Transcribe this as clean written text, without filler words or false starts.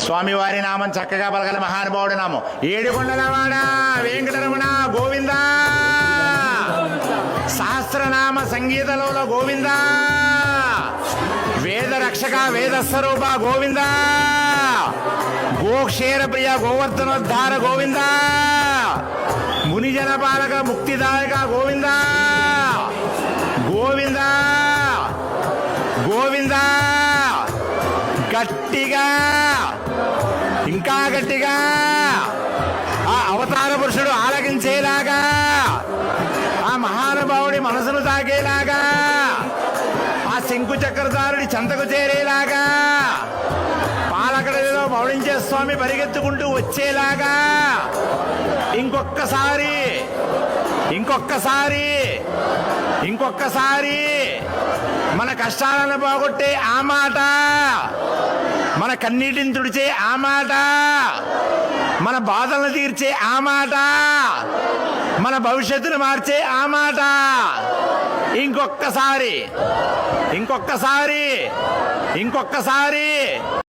స్వామివారి నామం చక్కగా పలకల మహానుభావుడి నామం. ఏడుకొండలవాడ వెంకటరమణ గోవింద, సహస్రనామ సంగీతలోల గోవింద, వేద రక్షక వేద స్వరూప గోవింద, గోక్షేర ప్రియ గోవర్ధనోద్ధార గోవింద, మునిజన పాలక ముక్తిదాయక గోవింద గోవింద గోవింద. గట్టిగా, ఇంకా గట్టిగా ఆ అవతార పురుషుడు ఆలకించేలాగా, ఆ మహానుభావుడి మనసును తాకేలాగా, ఆ శంకు చక్రధారుడి చెంతకు చేరేలాగా, పాలకడలో మౌళించే స్వామి పరిగెత్తుకుంటూ వచ్చేలాగా ఇంకొక్కసారి ఇంకొక్కసారి ఇంకొక్కసారి మన కష్టాలను పోగొట్టే ఆ మాట, మన కన్నీటిని తుడిచే ఆ మాట, మన బాధలను తీర్చే ఆ మాట, మన భవిష్యత్తును మార్చే ఆ మాట ఇంకొక్కసారి ఇంకొక్కసారి ఇంకొక్కసారి